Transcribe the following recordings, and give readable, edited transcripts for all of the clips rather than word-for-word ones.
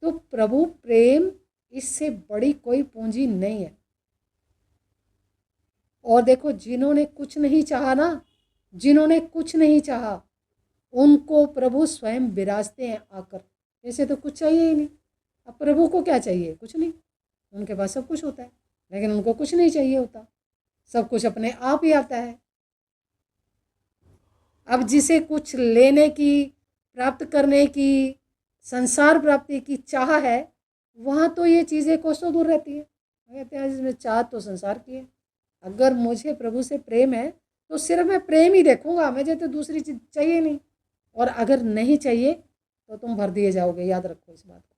तो प्रभु प्रेम, इससे बड़ी कोई पूंजी नहीं है। और देखो, जिन्होंने कुछ नहीं चाहा ना, जिन्होंने कुछ नहीं चाहा, उनको प्रभु स्वयं विराजते हैं आकर। जैसे तो कुछ चाहिए ही नहीं। अब प्रभु को क्या चाहिए? कुछ नहीं। उनके पास सब कुछ होता है, लेकिन उनको कुछ नहीं चाहिए होता। सब कुछ अपने आप ही आता है। अब जिसे कुछ लेने की, प्राप्त करने की, संसार प्राप्ति की चाह है, वहाँ तो ये चीज़ें कोसों दूर रहती है। कहते हैं जिसमें चाह तो संसार की है। अगर मुझे प्रभु से प्रेम है तो सिर्फ मैं प्रेम ही देखूंगा, मुझे तो दूसरी चीज़ चाहिए नहीं। और अगर नहीं चाहिए तो तुम भर दिए जाओगे, याद रखो इस बात को।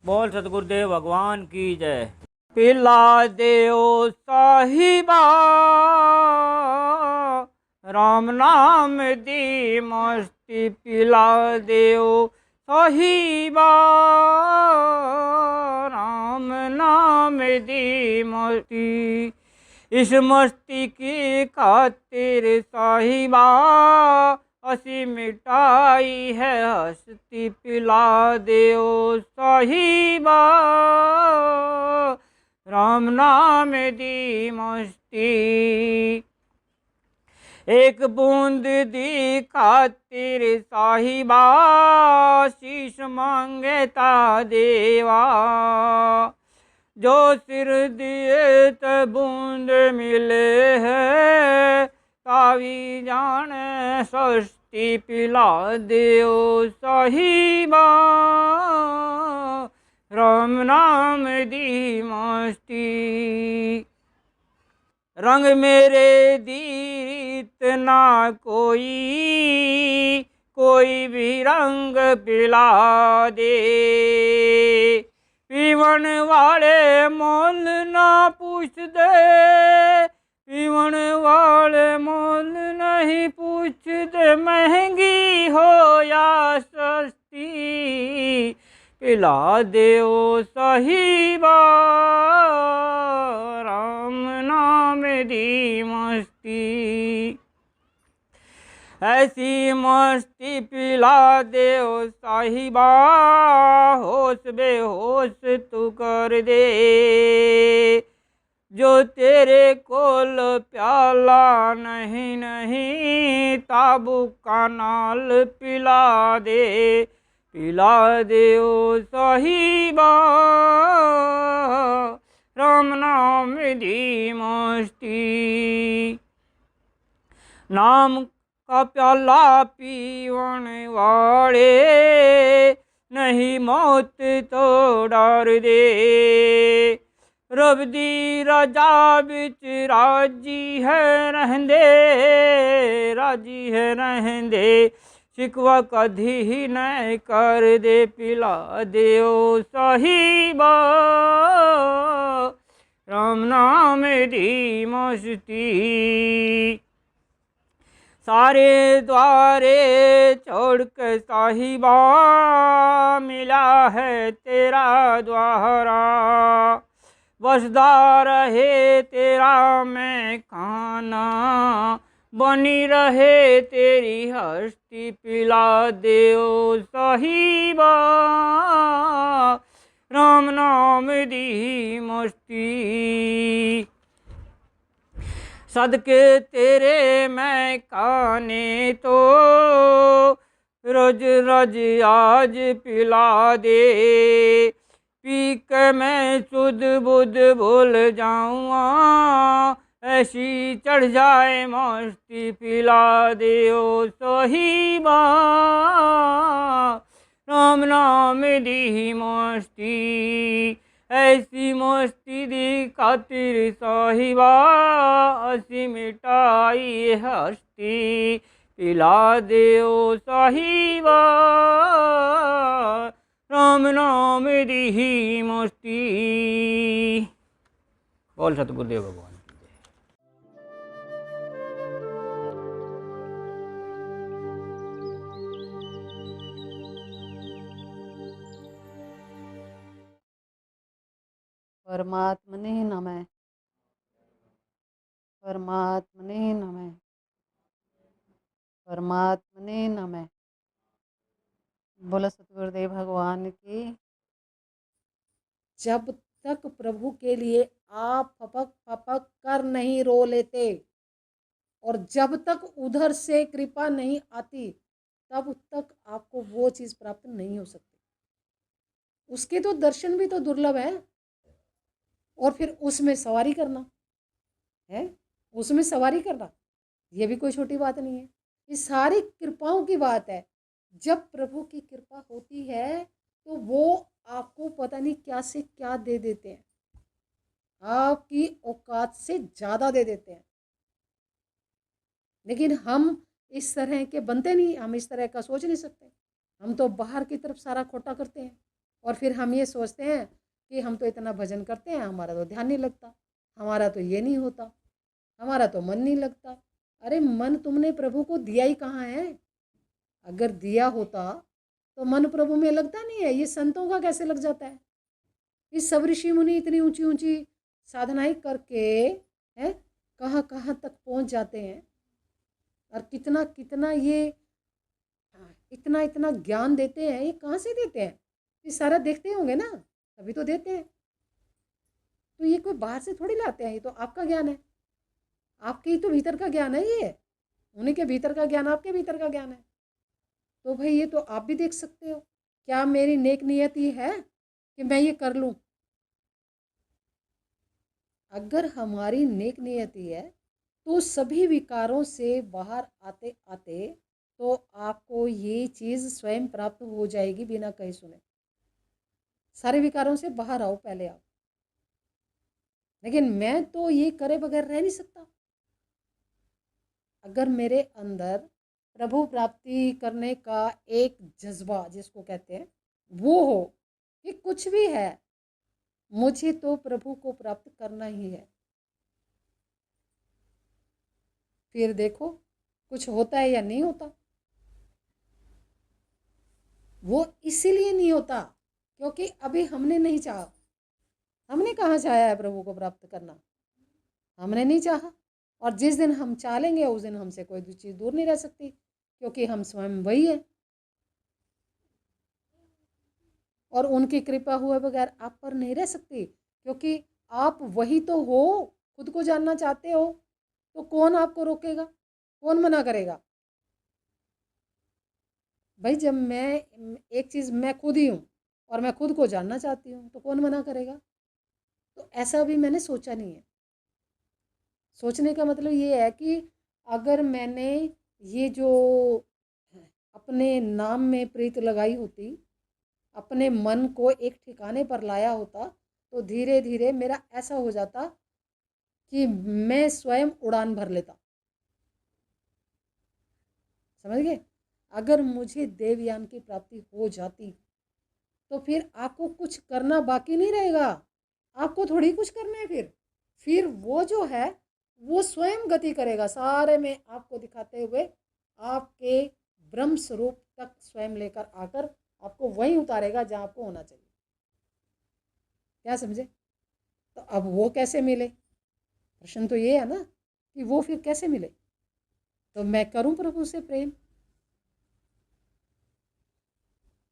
बोल सतगुरुदेव भगवान की जय। पिला देओ साहिबा राम नाम दी मस्ती, पिला देओ साहिबा राम नाम दी मस्ती। इस मस्ती की खातिर साहिबा हंसी मिटाई है हस्ती, पिला देओ साहिबा राम नाम दी मस्ती। एक बूंद दी खातिर साहिबा शीश मांगता देवा, जो सिर दिए त बूंद मिले है, तावी जाने सस्ती, पिला देओ साहिबा राम नाम दी मस्ती। रंग मेरे दीत ना कोई, कोई भी रंग पिला दे, पीवन वाले मोल ना पूछ दे, पीवन वाले मोल नहीं पूछ दे, महंगी हो या सस्ती, पिला देओ साहिबा राम नाम दी मस्ती। ऐसी मस्ती पिला देओ साहिबा, होश बेहोश तू कर दे, जो तेरे कोल प्याला नहीं नहीं, ताबू का नाल पिला दे, पिला देओ साहिबा राम नाम दी मस्ती। नाम का प्याला पीवन वाले, नहीं मौत तो डर दे, रब दी रजा बिच राजी है रहंदे, राजी है रहंदे, शिकवा कधी ही न कर दे, पिला देओ साहिबा राम नाम दी मस्ती। सारे द्वारे छोड़ के साहिबा मिला है तेरा द्वारा, बसदा रहे तेरा मैं खाना, बनी रहे तेरी हस्ती, पिला देओ साहिबा राम नाम दी मस्ती। सदके तेरे मैं खाने तो रोज रोज आज पिला दे, पी के मैं सुध बुध भूल जाऊँगा, ऐसी चढ़ जाए मस्ती, पिला देओ साहिबा राम नाम दी मस्ती। ऐसी मस्ती दी खातिर साहिबा हंसी मिटाई हस्ती, पिला देओ साहिबा राम नाम दी मस्ती। बोल सतगुरुदेव भगवान। परमात्मने नमः, परमात्मने नमः, परमात्मने नमः। बोलो सतगुरुदेव भगवान की जब तक प्रभु के लिए आप फपक फपक कर नहीं रो लेते और जब तक उधर से कृपा नहीं आती, तब तक आपको वो चीज़ प्राप्त नहीं हो सकती। उसके तो दर्शन भी तो दुर्लभ है। और फिर उसमें सवारी करना है, उसमें सवारी करना ये भी कोई छोटी बात नहीं है। ये सारी कृपाओं की बात है। जब प्रभु की कृपा होती है तो वो आपको पता नहीं क्या से क्या दे देते हैं, आपकी औकात से ज़्यादा दे देते हैं। लेकिन हम इस तरह के बनते नहीं, हम इस तरह का सोच नहीं सकते। हम तो बाहर की तरफ सारा खोटा करते हैं और फिर हम ये सोचते हैं कि हम तो इतना भजन करते हैं, हमारा तो ध्यान नहीं लगता, हमारा तो ये नहीं होता, हमारा तो मन नहीं लगता। अरे मन तुमने प्रभु को दिया ही कहाँ है? अगर दिया होता तो मन प्रभु में लगता नहीं है। ये संतों का कैसे लग जाता है? इस सब ऋषि मुनि इतनी ऊंची ऊंची साधनाएं करके है कहाँ कहाँ तक पहुंच जाते हैं और कितना कितना ये इतना इतना ज्ञान देते हैं। ये कहाँ से देते हैं? ये सारा देखते होंगे ना, तभी तो देते हैं। तो ये कोई बाहर से थोड़ी लाते हैं, ये तो आपका ज्ञान है, आपके ही तो भीतर का ज्ञान है। ये उन्हीं के भीतर का ज्ञान आपके भीतर का ज्ञान है। तो भाई ये तो आप भी देख सकते हो। क्या मेरी नेक नियति है कि मैं ये कर लूं? अगर हमारी नेक नियति है तो सभी विकारों से बाहर आते आते तो आपको ये चीज़ स्वयं प्राप्त हो जाएगी बिना कहे सुने। सारे विकारों से बाहर आओ पहले आप। लेकिन मैं तो ये करे बगैर रह नहीं सकता। अगर मेरे अंदर प्रभु प्राप्ति करने का एक जज्बा जिसको कहते हैं वो हो कि कुछ भी है मुझे तो प्रभु को प्राप्त करना ही है, फिर देखो कुछ होता है या नहीं होता। वो इसीलिए नहीं होता क्योंकि अभी हमने नहीं चाहा। हमने कहाँ चाहा है प्रभु को प्राप्त करना? हमने नहीं चाहा। और जिस दिन हम चाह लेंगे उस दिन हमसे कोई चीज़ दूर नहीं रह सकती, क्योंकि हम स्वयं वही है। और उनकी कृपा हुए बगैर आप पर नहीं रह सकती, क्योंकि आप वही तो हो। खुद को जानना चाहते हो तो कौन आपको रोकेगा, कौन मना करेगा? भाई जब मैं एक चीज़ मैं खुद ही हूँ और मैं खुद को जानना चाहती हूँ तो कौन मना करेगा? तो ऐसा भी मैंने सोचा नहीं है। सोचने का मतलब ये है कि अगर मैंने ये जो अपने नाम में प्रीत लगाई होती, अपने मन को एक ठिकाने पर लाया होता, तो धीरे धीरे मेरा ऐसा हो जाता कि मैं स्वयं उड़ान भर लेता। समझ गए? अगर मुझे देवयान की प्राप्ति हो जाती तो फिर आपको कुछ करना बाकी नहीं रहेगा। आपको थोड़ी कुछ करना है। फिर वो जो है वो स्वयं गति करेगा सारे में आपको दिखाते हुए, आपके ब्रह्म स्वरूप तक स्वयं लेकर आकर आपको वहीं उतारेगा जहाँ आपको होना चाहिए। क्या समझे? तो अब वो कैसे मिले? प्रश्न तो ये है ना कि वो फिर कैसे मिले? तो मैं करूं प्रभु से प्रेम।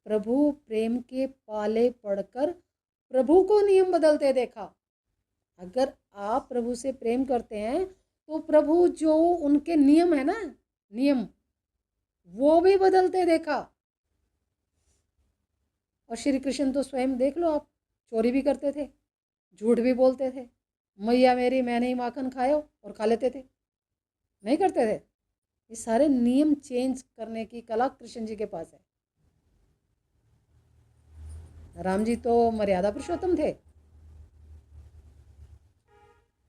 प्रभु प्रेम के पाले पढ़कर प्रभु को नियम बदलते देखा। अगर आप प्रभु से प्रेम करते हैं तो प्रभु जो उनके नियम है ना, नियम वो भी बदलते देखा। और श्री कृष्ण तो स्वयं देख लो आप, चोरी भी करते थे, झूठ भी बोलते थे, मैया मेरी मैंने ही माखन खायो और खा लेते थे, नहीं करते थे? ये सारे नियम चेंज करने की कला कृष्ण जी के पास है। राम जी तो मर्यादा पुरुषोत्तम थे,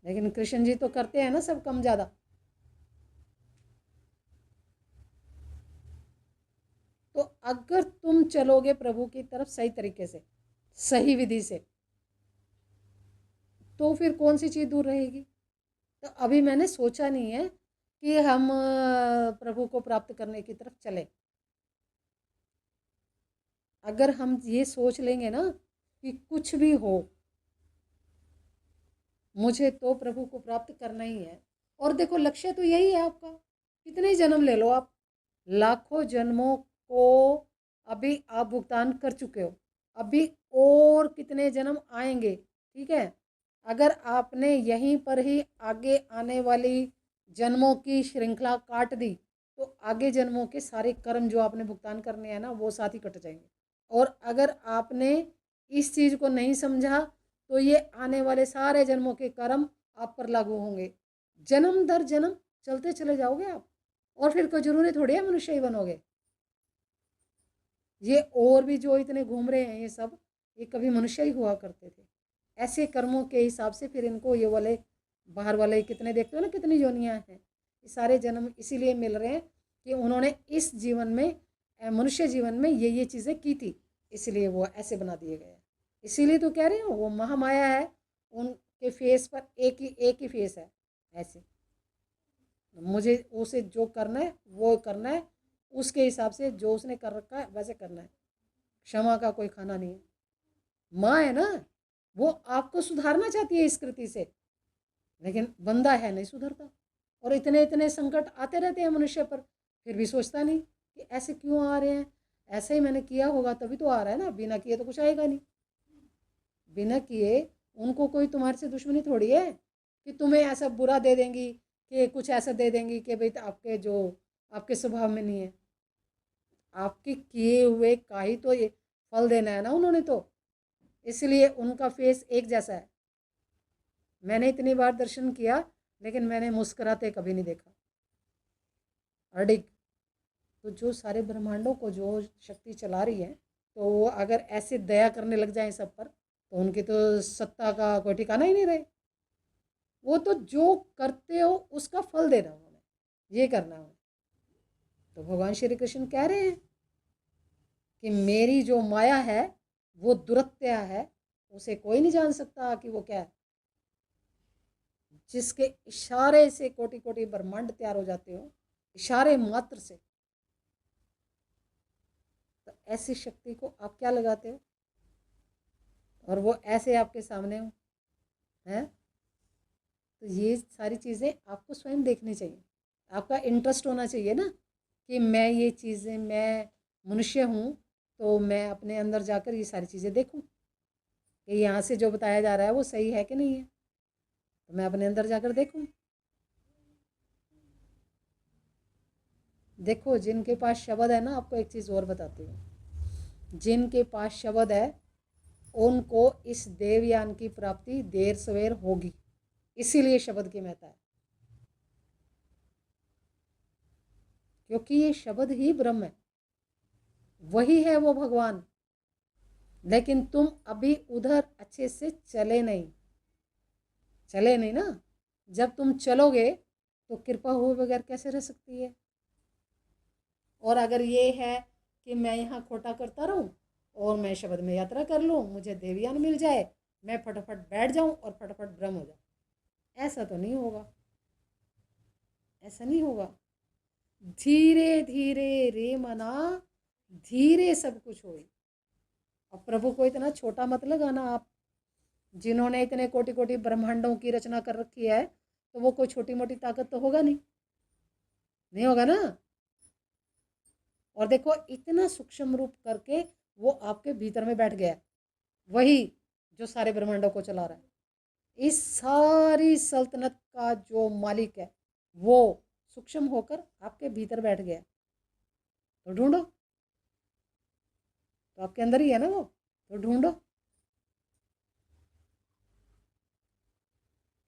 लेकिन कृष्ण जी तो करते हैं ना सब कम ज्यादा। तो अगर तुम चलोगे प्रभु की तरफ सही तरीके से, सही विधि से, तो फिर कौन सी चीज़ दूर रहेगी? तो अभी मैंने सोचा नहीं है कि हम प्रभु को प्राप्त करने की तरफ चले। अगर हम ये सोच लेंगे ना कि कुछ भी हो मुझे तो प्रभु को प्राप्त करना ही है, और देखो लक्ष्य तो यही है आपका। कितने ही जन्म ले लो आप, लाखों जन्मों को अभी आप भुगतान कर चुके हो, अभी और कितने जन्म आएंगे, ठीक है। अगर आपने यहीं पर ही आगे आने वाली जन्मों की श्रृंखला काट दी तो आगे जन्मों के सारे कर्म जो आपने भुगतान करने हैं ना वो साथ ही कट जाएंगे। और अगर आपने इस चीज़ को नहीं समझा तो ये आने वाले सारे जन्मों के कर्म आप पर लागू होंगे। जन्म दर जन्म चलते चले जाओगे आप, और फिर कोई जरूरी थोड़ी है मनुष्य ही बनोगे। ये और भी जो इतने घूम रहे हैं ये सब, ये कभी मनुष्य ही हुआ करते थे। ऐसे कर्मों के हिसाब से फिर इनको ये वाले बाहर वाले कितने देखते हो ना कितनी योनियां हैं, ये सारे जन्म इसीलिए मिल रहे हैं कि उन्होंने इस जीवन में मनुष्य जीवन में ये चीज़ें की थी, इसलिए वो ऐसे बना दिए गए। इसीलिए तो कह रही हूँ वो महामाया है, उनके फेस पर एक ही फेस है ऐसे। मुझे उसे जो करना है वो करना है, उसके हिसाब से जो उसने कर रखा है वैसे करना है। क्षमा का कोई खाना नहीं है। माँ है ना, वो आपको सुधारना चाहती है इस कृति से, लेकिन बंदा है नहीं सुधरता। और इतने इतने संकट आते रहते हैं मनुष्य पर, फिर भी सोचता नहीं कि ऐसे क्यों आ रहे हैं, ऐसे ही मैंने किया होगा तभी तो आ रहा है ना, बिना किए तो कुछ आएगा नहीं। बिना किए उनको कोई तुम्हारे से दुश्मनी थोड़ी है कि तुम्हें ऐसा बुरा दे देंगी कि कुछ ऐसा दे देंगी कि भाई आपके जो आपके स्वभाव में नहीं है। आपके किए हुए का ही तो ये फल देना है ना उन्होंने तो, इसलिए उनका फेस एक जैसा है। मैंने इतनी बार दर्शन किया लेकिन मैंने मुस्कुराते कभी नहीं देखा। अडिग तो जो सारे ब्रह्मांडों को जो शक्ति चला रही है, तो वो अगर ऐसे दया करने लग जाए सब पर तो उनकी तो सत्ता का कोई ठिकाना ही नहीं रहे। वो तो जो करते हो उसका फल देना उन्होंने, ये करना है। तो भगवान श्री कृष्ण कह रहे हैं कि मेरी जो माया है वो दुरत्या है, उसे कोई नहीं जान सकता कि वो क्या है। जिसके इशारे से कोटि कोटि ब्रह्मांड तैयार हो जाते हो, इशारे मात्र से, तो ऐसी शक्ति को आप क्या लगाते हो, और वो ऐसे आपके सामने हो है। तो ये सारी चीज़ें आपको स्वयं देखनी चाहिए। आपका इंटरेस्ट होना चाहिए ना कि मैं ये चीज़ें, मैं मनुष्य हूँ तो मैं अपने अंदर जाकर ये सारी चीज़ें देखूँ कि यहाँ से जो बताया जा रहा है वो सही है कि नहीं है, तो मैं अपने अंदर जाकर देखूँ। देखो जिनके पास शब्द है ना, आपको एक चीज़ और बताती हूँ, जिनके पास शब्द है उनको इस देवयान की प्राप्ति देर सवेर होगी, इसीलिए शब्द की महत्ता है। क्योंकि ये शब्द ही ब्रह्म है, वही है वो भगवान। लेकिन तुम अभी उधर अच्छे से चले नहीं ना। जब तुम चलोगे तो कृपा हुए बगैर कैसे रह सकती है। और अगर ये है कि मैं यहाँ खोटा करता रहूँ और मैं शब्द में यात्रा कर लूँ, मुझे देवयान मिल जाए, मैं फटाफट बैठ जाऊँ और फटाफट ब्रह्म हो जाऊँ, ऐसा तो नहीं होगा। ऐसा नहीं होगा। धीरे धीरे रे मना, धीरे सब कुछ हो। अब प्रभु को इतना छोटा मत लगाना आप। जिन्होंने इतने कोटि कोटि ब्रह्मांडों की रचना कर रखी है तो वो कोई छोटी मोटी ताकत तो होगा नहीं, नहीं होगा ना। और देखो इतना सूक्ष्म रूप करके वो आपके भीतर में बैठ गया, वही जो सारे ब्रह्मांडों को चला रहा है। इस सारी सल्तनत का जो मालिक है वो सूक्ष्म होकर आपके भीतर बैठ गया। तो ढूंढो, तो आपके अंदर ही है ना वो, तो ढूंढो।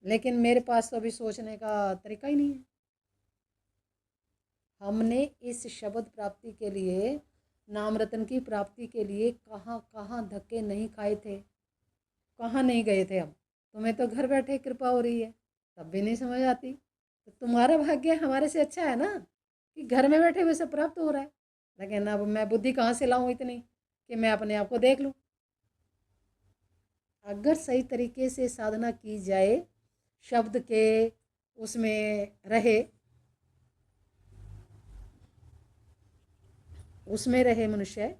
लेकिन मेरे पास तो अभी सोचने का तरीका ही नहीं है। हमने इस शब्द प्राप्ति के लिए, नाम रतन की प्राप्ति के लिए कहाँ कहाँ धक्के नहीं खाए थे, कहाँ नहीं गए थे हम। तुम्हें तो घर बैठे कृपा हो रही है तब भी नहीं समझ आती। तो तुम्हारा भाग्य हमारे से अच्छा है ना कि घर में बैठे हुए सब प्राप्त हो रहा है। लेकिन अब मैं बुद्धि कहाँ से लाऊं इतनी कि मैं अपने आप को देख लूं। अगर सही तरीके से साधना की जाए, शब्द के उसमें रहे, उसमें रहे मनुष्य,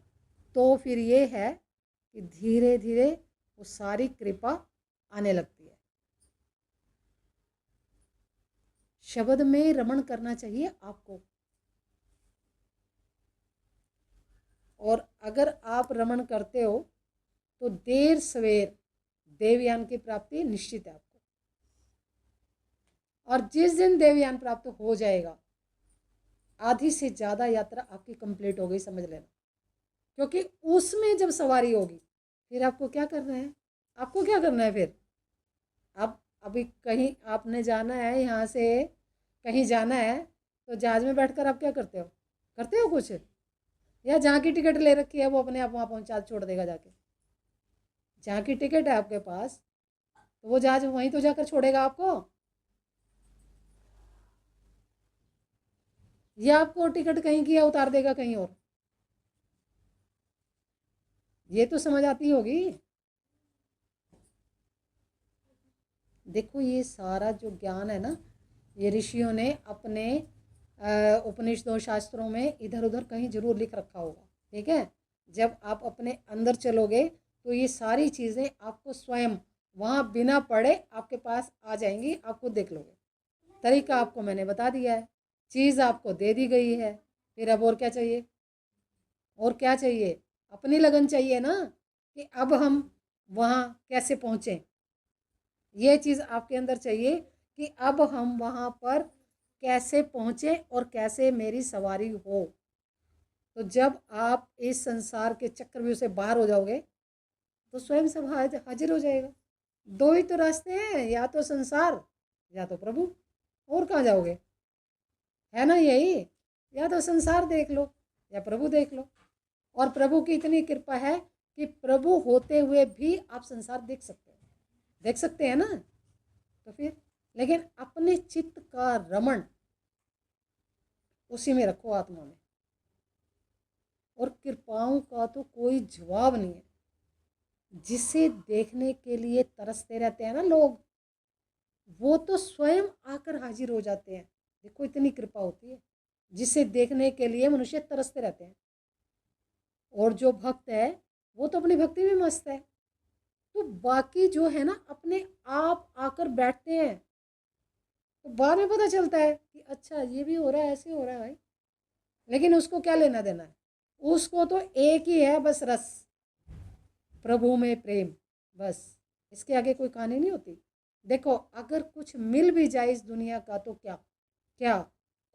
तो फिर ये है कि धीरे धीरे वो सारी कृपा आने लगती है। शब्द में रमण करना चाहिए आपको। और अगर आप रमण करते हो तो देर सवेर देवयान की प्राप्ति निश्चित है आपको। और जिस दिन देवयान प्राप्त हो जाएगा, आधी से ज़्यादा यात्रा आपकी कंप्लीट हो गई, समझ लेना। क्योंकि उसमें जब सवारी होगी, फिर आपको क्या करना है? आपको क्या करना है फिर? आप अभी कहीं आपने जाना है, यहाँ से कहीं जाना है, तो जहाज़ में बैठकर आप क्या करते हो? करते हो कुछ? या जहाँ की टिकट ले रखी है वो अपने आप वहाँ पहुँचा छोड़ देगा जाके? जहाँ की टिकट है आपके पास, तो वो जहाज़ वहीं तो जाकर छोड़ेगा आपको, या आपको टिकट कहीं की है उतार देगा कहीं और? ये तो समझ आती होगी। देखो ये सारा जो ज्ञान है ना, ये ऋषियों ने अपने उपनिषदों शास्त्रों में इधर उधर कहीं जरूर लिख रखा होगा। ठीक है, जब आप अपने अंदर चलोगे तो ये सारी चीज़ें आपको स्वयं वहाँ बिना पढ़े आपके पास आ जाएंगी, आप खुद देख लोगे। तरीका आपको मैंने बता दिया है, चीज़ आपको दे दी गई है, फिर अब और क्या चाहिए? और क्या चाहिए? अपनी लगन चाहिए ना, कि अब हम वहाँ कैसे पहुँचें। ये चीज़ आपके अंदर चाहिए कि अब हम वहाँ पर कैसे पहुँचे और कैसे मेरी सवारी हो। तो जब आप इस संसार के चक्रव्यूह से बाहर हो जाओगे, तो स्वयं सब हाजिर हो जाएगा। दो ही तो रास्ते हैं, या तो संसार या तो प्रभु। और कहाँ जाओगे? है ना यही, या तो संसार देख लो या प्रभु देख लो। और प्रभु की इतनी कृपा है कि प्रभु होते हुए भी आप संसार देख सकते हो, देख सकते हैं ना। तो फिर लेकिन अपने चित्त का रमण उसी में रखो, आत्मा में। और कृपाओं का तो कोई जवाब नहीं है। जिसे देखने के लिए तरसते रहते हैं ना लोग, वो तो स्वयं आकर हाजिर हो जाते हैं। देखो इतनी कृपा होती है, जिसे देखने के लिए मनुष्य तरसते रहते हैं। और जो भक्त है वो तो अपनी भक्ति में मस्त है। तो बाकी जो है ना, अपने आप आकर बैठते हैं, तो बाद में पता चलता है कि अच्छा ये भी हो रहा है, ऐसे हो रहा है भाई। लेकिन उसको क्या लेना देना है? उसको तो एक ही है बस, रस, प्रभु में प्रेम, बस। इसके आगे कोई कहानी नहीं होती। देखो अगर कुछ मिल भी जाए इस दुनिया का तो क्या क्या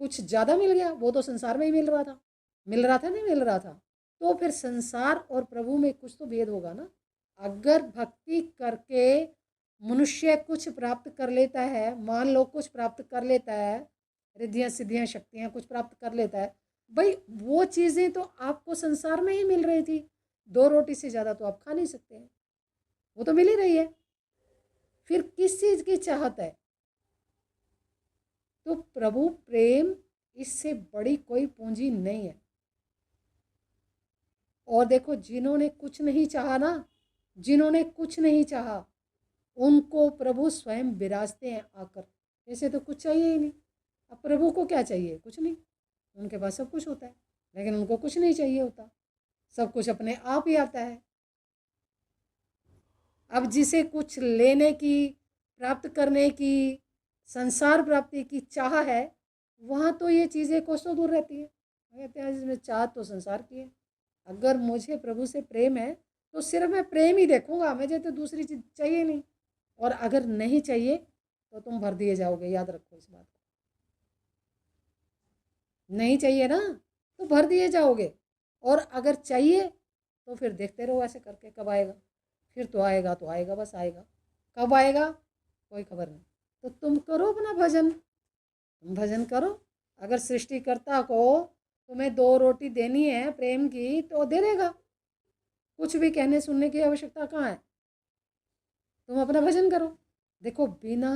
कुछ ज़्यादा मिल गया? वो तो संसार में ही मिल रहा था, मिल रहा था नहीं मिल रहा था। तो फिर संसार और प्रभु में कुछ तो भेद होगा ना। अगर भक्ति करके मनुष्य कुछ प्राप्त कर लेता है, मान लो कुछ प्राप्त कर लेता है, रिद्धियाँ सिद्धियाँ शक्तियाँ कुछ प्राप्त कर लेता है, भाई वो चीज़ें तो आपको संसार में ही मिल रही थी। दो रोटी से ज़्यादा तो आप खा नहीं सकते हैं, वो तो मिल ही रही है। फिर किस चीज़ की चाहत है? तो प्रभु प्रेम, इससे बड़ी कोई पूंजी नहीं है। और देखो जिन्होंने कुछ नहीं चाहा ना, जिन्होंने कुछ नहीं चाहा, उनको प्रभु स्वयं विराजते हैं आकर। ऐसे तो कुछ चाहिए ही नहीं। अब प्रभु को क्या चाहिए? कुछ नहीं। उनके पास सब कुछ होता है, लेकिन उनको कुछ नहीं चाहिए होता, सब कुछ अपने आप ही आता है। अब जिसे कुछ लेने की, प्राप्त करने की, संसार प्राप्ति की चाह है, वहाँ तो ये चीज़ें कोसों दूर रहती है। कहते हैं जिसमें चाह तो संसार की है। अगर मुझे प्रभु से प्रेम है तो सिर्फ मैं प्रेम ही देखूंगा, मुझे तो दूसरी चीज़ चाहिए नहीं। और अगर नहीं चाहिए तो तुम भर दिए जाओगे, याद रखो इस बात को। नहीं चाहिए ना तो भर दिए जाओगे। और अगर चाहिए तो फिर देखते रहो ऐसे करके, कब आएगा? फिर तो आएगा, तो आएगा, बस आएगा। कब आएगा कोई खबर नहीं। तो तुम करो अपना भजन, तुम भजन करो। अगर सृष्टिकर्ता को तुम्हें दो रोटी देनी है प्रेम की तो दे देगा। कुछ भी कहने सुनने की आवश्यकता कहाँ है? तुम अपना भजन करो। देखो बिना,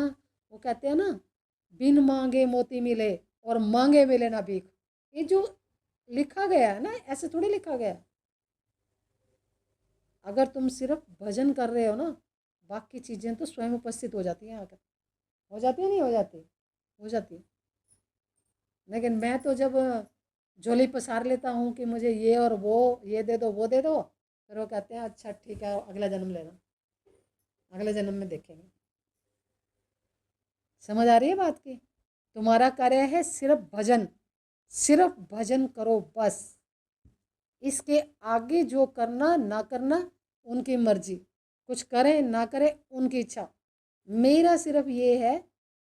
वो कहते हैं ना, बिन मांगे मोती मिले और मांगे मिले ना भीख। ये जो लिखा गया है ना, ऐसे थोड़ी लिखा गया है। अगर तुम सिर्फ भजन कर रहे हो ना, बाकी चीज़ें तो स्वयं उपस्थित हो जाती हैं आकर। हो जाती है नहीं हो जाती? हो जाती है। लेकिन मैं तो जब झोली पसार लेता हूँ कि मुझे ये और वो, ये दे दो वो दे दो, फिर वो कहते हैं अच्छा ठीक है अगला जन्म लेना, अगले जन्म में देखेंगे। समझ आ रही है बात की? तुम्हारा कार्य है सिर्फ भजन, सिर्फ भजन करो बस। इसके आगे जो करना ना करना, उनकी मर्जी, कुछ करें ना करें उनकी इच्छा। मेरा सिर्फ ये है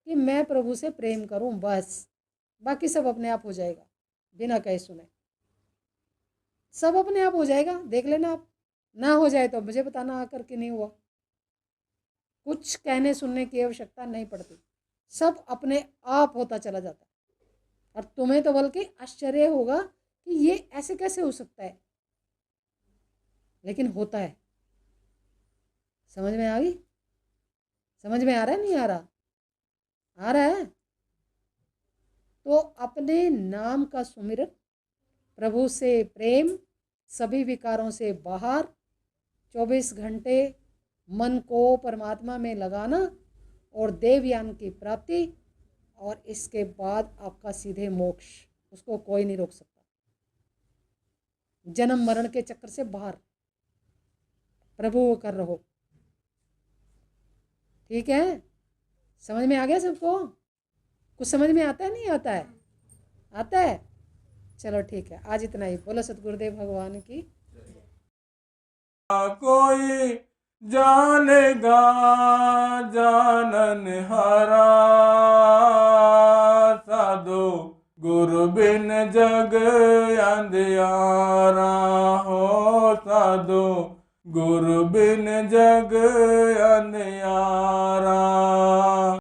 कि मैं प्रभु से प्रेम करूं, बस। बाकी सब अपने आप हो जाएगा, बिना कहे सुने सब अपने आप हो जाएगा। देख लेना आप, ना हो जाए तो मुझे बताना आकर कि नहीं हुआ। कुछ कहने सुनने की आवश्यकता नहीं पड़ती, सब अपने आप होता चला जाता है। और तुम्हें तो बल्कि आश्चर्य होगा कि ये ऐसे कैसे हो सकता है, लेकिन होता है। समझ में आ गई? समझ में आ रहा है नहीं आ रहा? आ रहा है। तो अपने नाम का सुमिरन, प्रभु से प्रेम, सभी विकारों से बाहर, 24 घंटे मन को परमात्मा में लगाना और देवयान की प्राप्ति, और इसके बाद आपका सीधे मोक्ष। उसको कोई नहीं रोक सकता। जन्म मरण के चक्कर से बाहर प्रभु कर रहो। ठीक है? समझ में आ गया सबको? कुछ समझ में आता है नहीं आता है? आता है। चलो ठीक है, आज इतना ही। बोलो सतगुरुदेव भगवान की। कोई जानेगा जानन हारा, साधो गुरु बिन जग अंधियारा हो, साधो गुरु बिन जग अंधियारा।